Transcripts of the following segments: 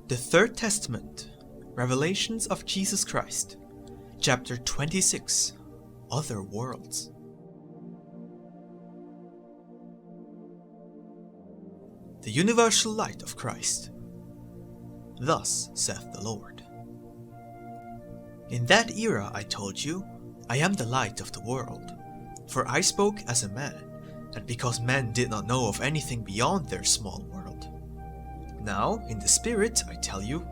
The Third Testament, Revelations of Jesus Christ, Chapter 26, Other Worlds. The universal light of Christ. Thus saith the Lord. In that era I told you, I am the light of the world. For I spoke as a man, and because men did not know of anything beyond their small world. Now, in the Spirit, I tell you,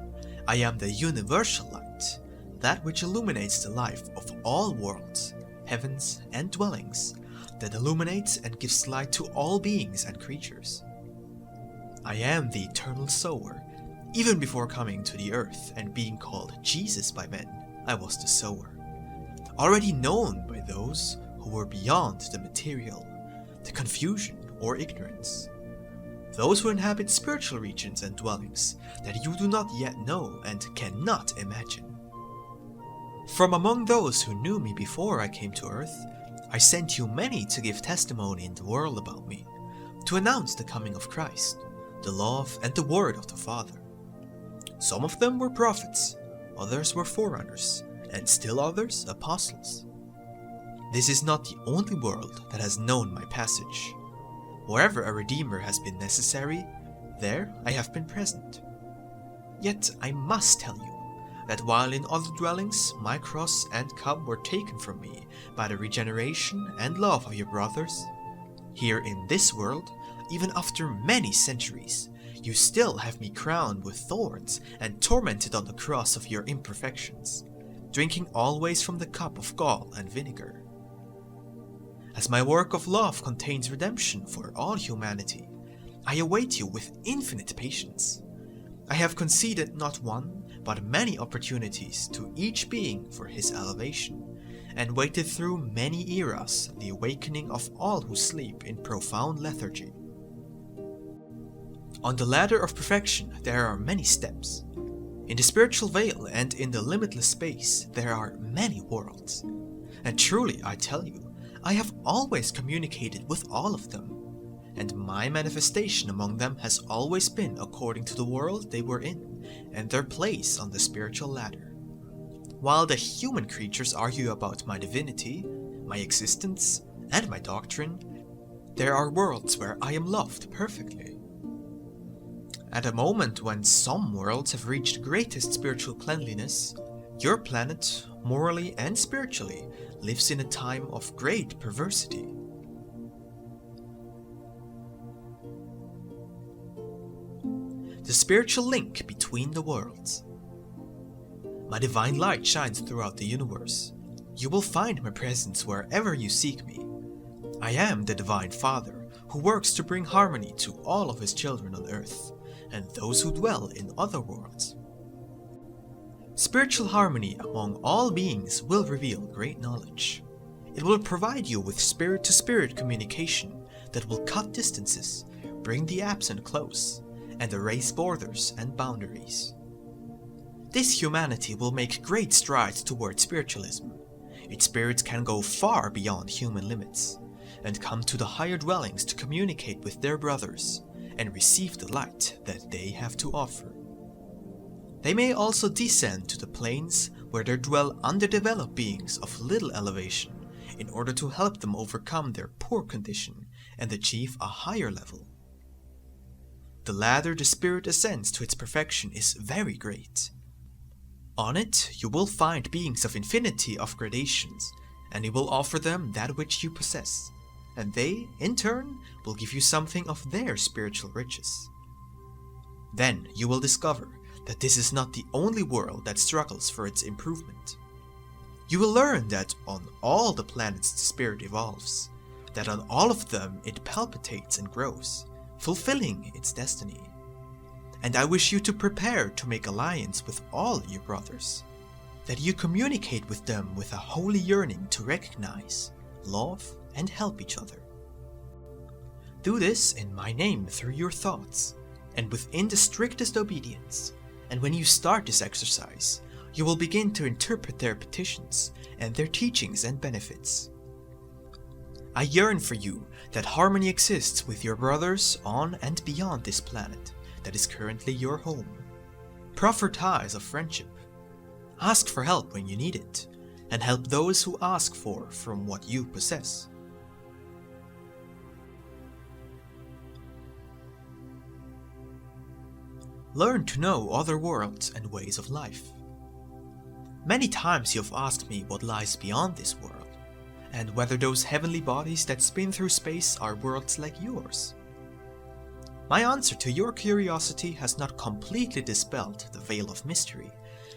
I am the universal light, that which illuminates the life of all worlds, heavens and dwellings, that illuminates and gives light to all beings and creatures. I am the Eternal Sower. Even before coming to the earth and being called Jesus by men, I was the sower, already known by those who were beyond the material, the confusion or ignorance. Those who inhabit spiritual regions and dwellings that you do not yet know and cannot imagine. From among those who knew me before I came to earth, I sent you many to give testimony in the world about me, to announce the coming of Christ, the love and the word of the Father. Some of them were prophets, others were forerunners, and still others apostles. This is not the only world that has known my passage. Wherever a Redeemer has been necessary, there I have been present. Yet I must tell you that while in other dwellings my cross and cup were taken from me by the regeneration and love of your brothers, here in this world, even after many centuries, you still have me crowned with thorns and tormented on the cross of your imperfections, drinking always from the cup of gall and vinegar. As my work of love contains redemption for all humanity, I await you with infinite patience. I have conceded not one, but many opportunities to each being for his elevation, and waited through many eras the awakening of all who sleep in profound lethargy. On the ladder of perfection there are many steps. In the spiritual veil and in the limitless space there are many worlds. And truly I tell you, I have always communicated with all of them, and my manifestation among them has always been according to the world they were in and their place on the spiritual ladder. While the human creatures argue about my divinity, my existence, and my doctrine, there are worlds where I am loved perfectly. At a moment when some worlds have reached greatest spiritual cleanliness, your planet, morally and spiritually, lives in a time of great perversity. The spiritual link between the worlds. My divine light shines throughout the universe. You will find my presence wherever you seek me. I am the Divine Father who works to bring harmony to all of his children on earth and those who dwell in other worlds. Spiritual harmony among all beings will reveal great knowledge. It will provide you with spirit-to-spirit communication that will cut distances, bring the absent close, and erase borders and boundaries. This humanity will make great strides toward spiritualism. Its spirits can go far beyond human limits, and come to the higher dwellings to communicate with their brothers, and receive the light that they have to offer. They may also descend to the planes where there dwell underdeveloped beings of little elevation in order to help them overcome their poor condition and achieve a higher level. The ladder the spirit ascends to its perfection is very great. On it you will find beings of infinity of gradations, and you will offer them that which you possess, and they, in turn, will give you something of their spiritual riches. Then you will discover that this is not the only world that struggles for its improvement. You will learn that on all the planets the spirit evolves, that on all of them it palpitates and grows, fulfilling its destiny. And I wish you to prepare to make alliance with all your brothers, that you communicate with them with a holy yearning to recognize, love, and help each other. Do this in my name through your thoughts, and within the strictest obedience. And when you start this exercise, you will begin to interpret their petitions and their teachings and benefits. I yearn for you that harmony exists with your brothers on and beyond this planet that is currently your home. Proffer ties of friendship. Ask for help when you need it, and help those who ask for from what you possess. Learn to know other worlds and ways of life. Many times you have asked me what lies beyond this world, and whether those heavenly bodies that spin through space are worlds like yours. My answer to your curiosity has not completely dispelled the veil of mystery,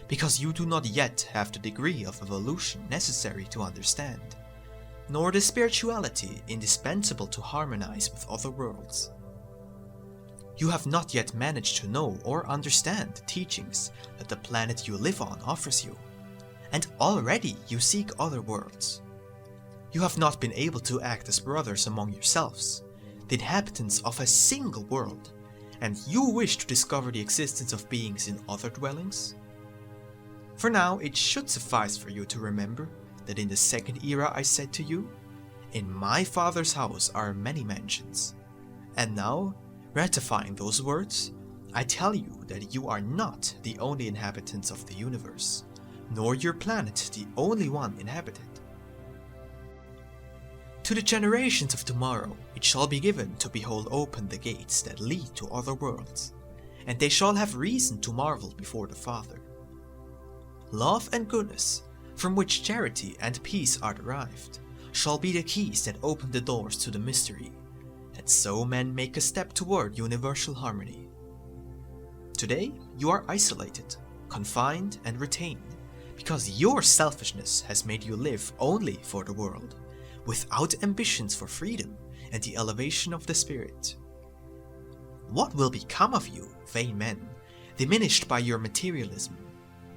because you do not yet have the degree of evolution necessary to understand, nor the spirituality indispensable to harmonize with other worlds. You have not yet managed to know or understand the teachings that the planet you live on offers you, and already you seek other worlds. You have not been able to act as brothers among yourselves, the inhabitants of a single world, and you wish to discover the existence of beings in other dwellings? For now, it should suffice for you to remember that in the second era I said to you, "In my Father's house are many mansions," and now, ratifying those words, I tell you that you are not the only inhabitants of the universe, nor your planet the only one inhabited. To the generations of tomorrow it shall be given to behold open the gates that lead to other worlds, and they shall have reason to marvel before the Father. Love and goodness, from which charity and peace are derived, shall be the keys that open the doors to the mystery, and so men make a step toward universal harmony. Today you are isolated, confined and retained, because your selfishness has made you live only for the world, without ambitions for freedom and the elevation of the spirit. What will become of you, vain men, diminished by your materialism,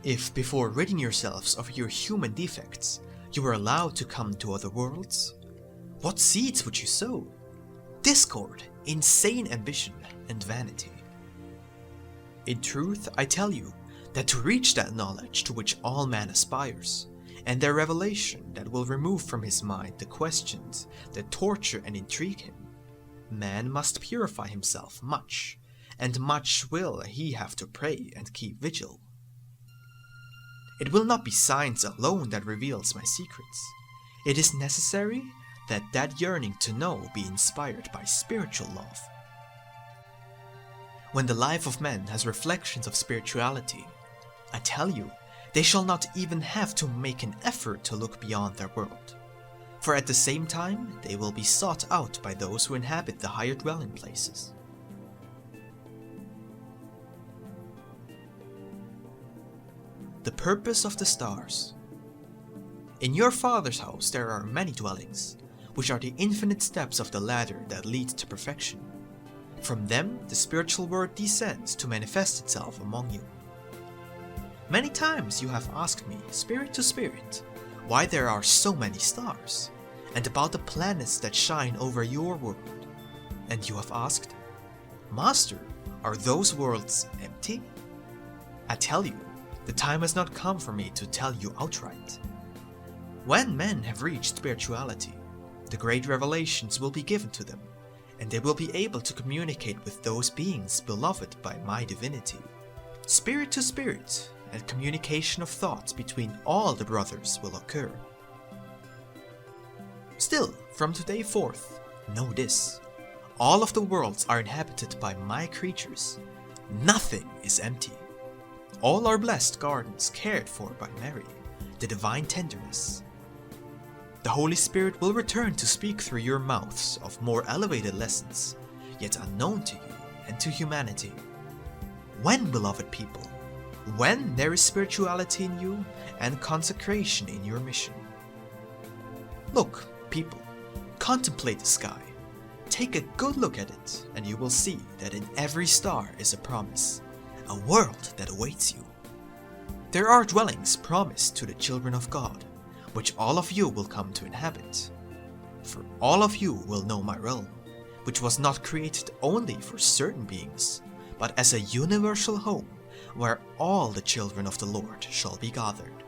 if before ridding yourselves of your human defects, you were allowed to come to other worlds? What seeds would you sow? Discord, insane ambition, and vanity. In truth, I tell you that to reach that knowledge to which all man aspires, and their revelation that will remove from his mind the questions that torture and intrigue him, man must purify himself much, and much will he have to pray and keep vigil. It will not be science alone that reveals my secrets. It is necessary that yearning to know be inspired by spiritual love. When the life of men has reflections of spirituality, I tell you, they shall not even have to make an effort to look beyond their world, for at the same time they will be sought out by those who inhabit the higher dwelling places. The purpose of the stars. In your Father's house there are many dwellings, which are the infinite steps of the ladder that lead to perfection. From them the spiritual word descends to manifest itself among you. Many times you have asked me, spirit to spirit, why there are so many stars, and about the planets that shine over your world. And you have asked, Master, are those worlds empty? I tell you, the time has not come for me to tell you outright. When men have reached spirituality, the great revelations will be given to them, and they will be able to communicate with those beings beloved by my divinity. Spirit to spirit, and communication of thoughts between all the brothers will occur. Still, from today forth, know this: all of the worlds are inhabited by my creatures. Nothing is empty. All are blessed gardens cared for by Mary, the divine tenderness. The Holy Spirit will return to speak through your mouths of more elevated lessons, yet unknown to you and to humanity. When, beloved people, when there is spirituality in you and consecration in your mission. Look, people, contemplate the sky. Take a good look at it, and you will see that in every star is a promise, a world that awaits you. There are dwellings promised to the children of God, which all of you will come to inhabit. For all of you will know my realm, which was not created only for certain beings, but as a universal home where all the children of the Lord shall be gathered.